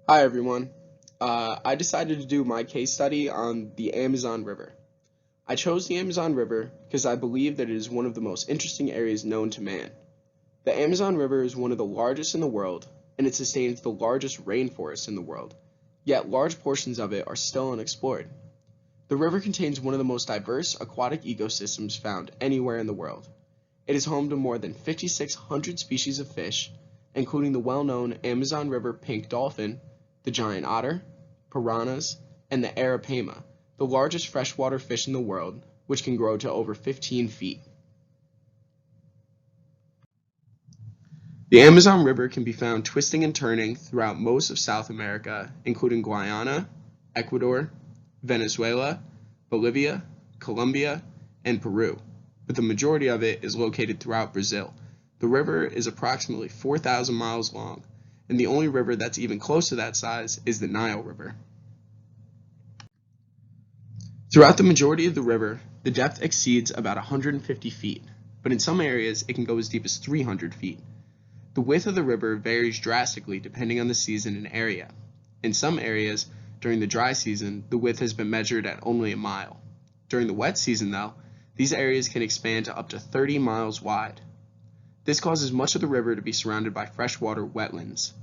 Hi everyone. I decided to do my case study on the Amazon River. I chose the Amazon River because I believe that it is one of the most interesting areas known to man. The Amazon River is one of the largest in the world, and it sustains the largest rainforest in the world, yet large portions of it are still unexplored. The river contains one of the most diverse aquatic ecosystems found anywhere in the world. It is home to more than 5,600 species of fish, including the well-known Amazon River pink dolphin, the giant otter, piranhas, and the arapaima, the largest freshwater fish in the world, which can grow to over 15 feet. The Amazon River can be found twisting and turning throughout most of South America, including Guyana, Ecuador, Venezuela, Bolivia, Colombia, and Peru, but the majority of it is located throughout Brazil. The river is approximately 4,000 miles long, and the only river that's even close to that size is the Nile River. Throughout the majority of the river, the depth exceeds about 150 feet, but in some areas it can go as deep as 300 feet. The width of the river varies drastically depending on the season and area. In some areas, during the dry season, the width has been measured at only a mile. During the wet season, though, these areas can expand to up to 30 miles wide. This causes much of the river to be surrounded by freshwater wetlands.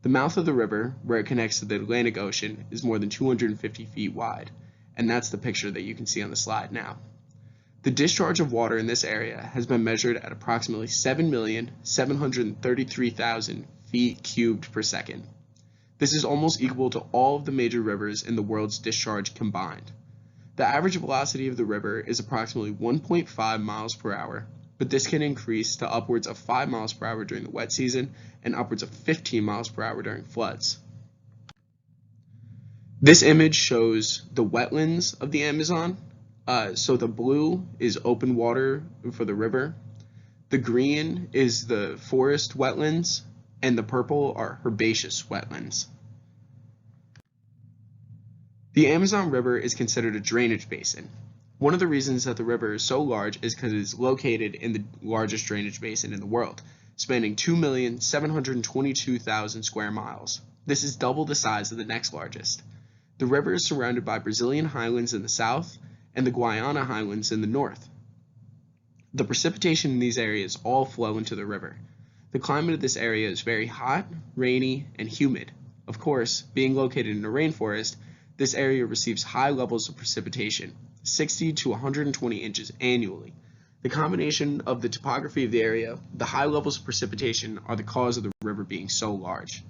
The mouth of the river, where it connects to the Atlantic Ocean, is more than 250 feet wide, and that's the picture that you can see on the slide now. The discharge of water in this area has been measured at approximately 7,733,000 feet cubed per second. This is almost equal to all of the major rivers in the world's discharge combined. The average velocity of the river is approximately 1.5 miles per hour, but this can increase to upwards of 5 miles per hour during the wet season and upwards of 15 miles per hour during floods. This image shows the wetlands of the Amazon. So the blue is open water for the river, the green is the forest wetlands, and the purple are herbaceous wetlands. The Amazon River is considered a drainage basin. One of the reasons that the river is so large is because it is located in the largest drainage basin in the world, spanning 2,722,000 square miles. This is double the size of the next largest. The river is surrounded by Brazilian highlands in the south and the Guiana highlands in the north. The precipitation in these areas all flow into the river. The climate of this area is very hot, rainy, and humid. Of course, being located in a rainforest, this area receives high levels of precipitation, 60 to 120 inches annually. The combination of the topography of the area, the high levels of precipitation are the cause of the river being so large.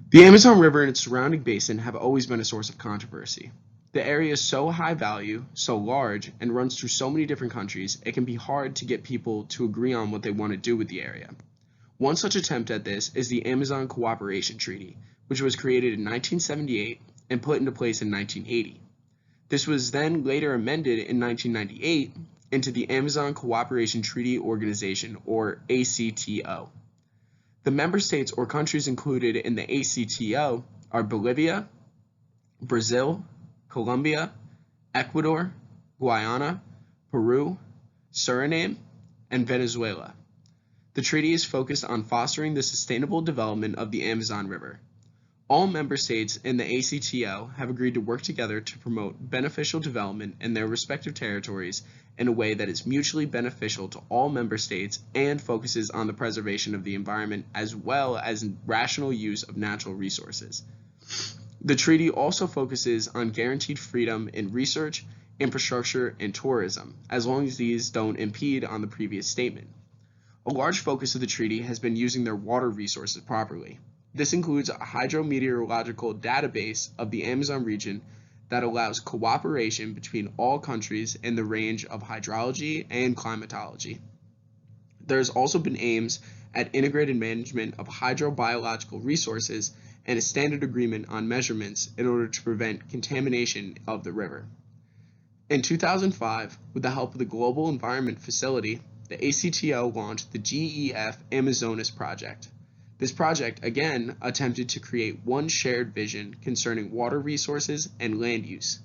The Amazon River and its surrounding basin have always been a source of controversy. The area is so high value, so large, and runs through so many different countries, it can be hard to get people to agree on what they want to do with the area. One such attempt at this is the Amazon Cooperation Treaty, which was created in 1978 and put into place in 1980. This was then later amended in 1998 into the Amazon Cooperation Treaty Organization, or ACTO. The member states or countries included in the ACTO are Bolivia, Brazil, Colombia, Ecuador, Guyana, Peru, Suriname, and Venezuela. The treaty is focused on fostering the sustainable development of the Amazon River. All member states in the ACTO have agreed to work together to promote beneficial development in their respective territories in a way that is mutually beneficial to all member states and focuses on the preservation of the environment as well as rational use of natural resources. The treaty also focuses on guaranteed freedom in research, infrastructure, and tourism, as long as these don't impede on the previous statement. A large focus of the treaty has been using their water resources properly. This includes a hydrometeorological database of the Amazon region that allows cooperation between all countries in the range of hydrology and climatology. There has also been aims at integrated management of hydrobiological resources and a standard agreement on measurements in order to prevent contamination of the river. In 2005, with the help of the Global Environment Facility, the ACTO launched the GEF Amazonas Project. This project, again, attempted to create one shared vision concerning water resources and land use.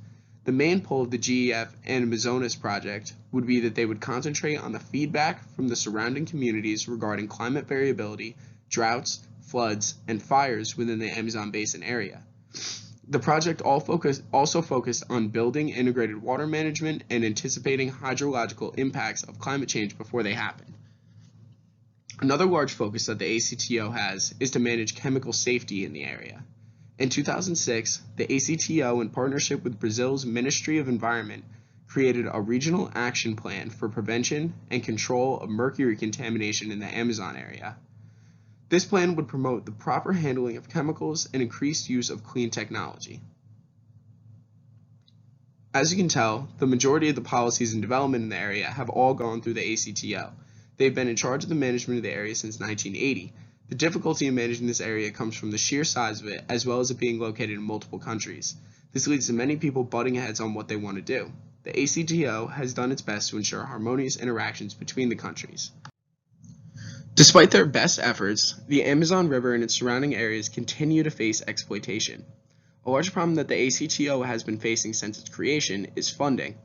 The main pull of the GEF Amazonas project would be that they would concentrate on the feedback from the surrounding communities regarding climate variability, droughts, floods, and fires within the Amazon basin area. The project also focused on building integrated water management and anticipating hydrological impacts of climate change before they happen. Another large focus that the ACTO has is to manage chemical safety in the area. In 2006, the ACTO, in partnership with Brazil's Ministry of Environment, created a regional action plan for prevention and control of mercury contamination in the Amazon area. This plan would promote the proper handling of chemicals and increased use of clean technology. As you can tell, the majority of the policies and development in the area have all gone through the ACTO. They've been in charge of the management of the area since 1980. The difficulty in managing this area comes from the sheer size of it, as well as it being located in multiple countries. This leads to many people butting heads on what they want to do. The ACTO has done its best to ensure harmonious interactions between the countries. Despite their best efforts, the Amazon River and its surrounding areas continue to face exploitation. A large problem that the ACTO has been facing since its creation is funding.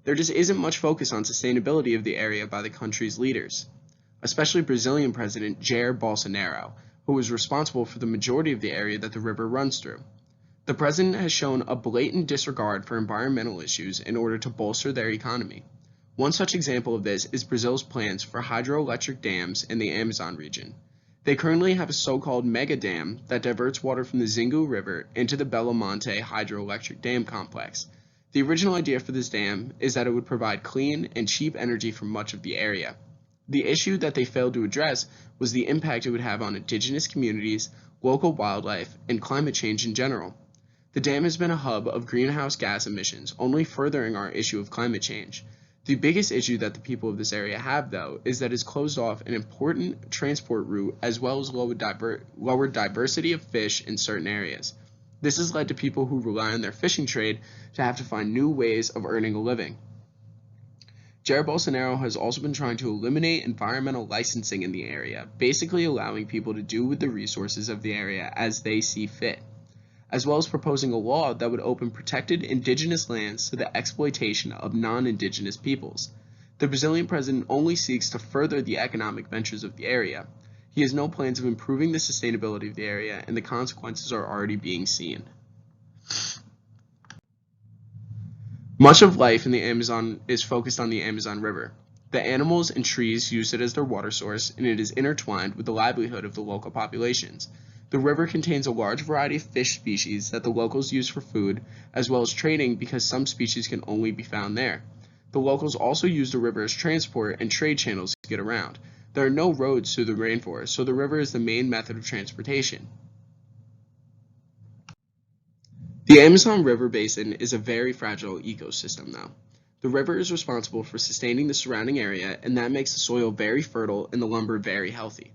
There just isn't much focus on sustainability of the area by the country's leaders, especially Brazilian President Jair Bolsonaro, who was responsible for the majority of the area that the river runs through. The president has shown a blatant disregard for environmental issues in order to bolster their economy. One such example of this is Brazil's plans for hydroelectric dams in the Amazon region. They currently have a so-called mega dam that diverts water from the Xingu River into the Belo Monte hydroelectric dam complex. The original idea for this dam is that it would provide clean and cheap energy for much of the area. The issue that they failed to address was the impact it would have on indigenous communities, local wildlife, and climate change in general. The dam has been a hub of greenhouse gas emissions, only furthering our issue of climate change. The biggest issue that the people of this area have, though, is that it's closed off an important transport route as well as lowered diversity of fish in certain areas. This has led to people who rely on their fishing trade to have to find new ways of earning a living. Jair Bolsonaro has also been trying to eliminate environmental licensing in the area, basically allowing people to do with the resources of the area as they see fit, as well as proposing a law that would open protected indigenous lands to the exploitation of non-indigenous peoples. The Brazilian president only seeks to further the economic ventures of the area. He has no plans of improving the sustainability of the area, and the consequences are already being seen. Much of life in the Amazon is focused on the Amazon River. The animals and trees use it as their water source, and it is intertwined with the livelihood of the local populations. The river contains a large variety of fish species that the locals use for food, as well as trading because some species can only be found there. The locals also use the river as transport and trade channels to get around. There are no roads through the rainforest, so the river is the main method of transportation. The Amazon River basin is a very fragile ecosystem, though. The river is responsible for sustaining the surrounding area, and that makes the soil very fertile and the lumber very healthy.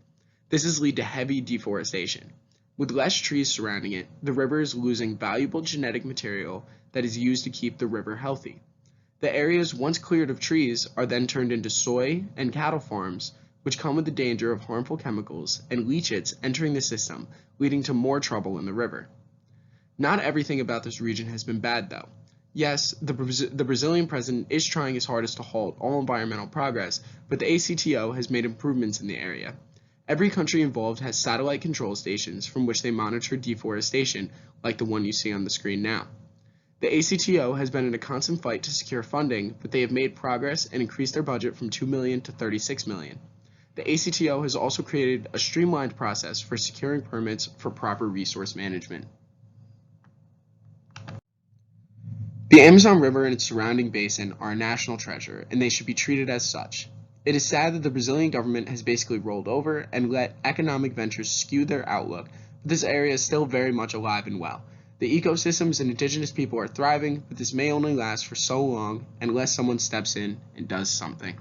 This has led to heavy deforestation. With less trees surrounding it, the river is losing valuable genetic material that is used to keep the river healthy. The areas once cleared of trees are then turned into soy and cattle farms, which come with the danger of harmful chemicals and leachates entering the system, leading to more trouble in the river. Not everything about this region has been bad, though. Yes, the Brazilian president is trying his hardest to halt all environmental progress, but the ACTO has made improvements in the area. Every country involved has satellite control stations from which they monitor deforestation, like the one you see on the screen now. The ACTO has been in a constant fight to secure funding, but they have made progress and increased their budget from $2 million to $36 million. The ACTO has also created a streamlined process for securing permits for proper resource management. The Amazon River and its surrounding basin are a national treasure, and they should be treated as such. It is sad that the Brazilian government has basically rolled over and let economic ventures skew their outlook, but this area is still very much alive and well. The ecosystems and indigenous people are thriving, but this may only last for so long unless someone steps in and does something.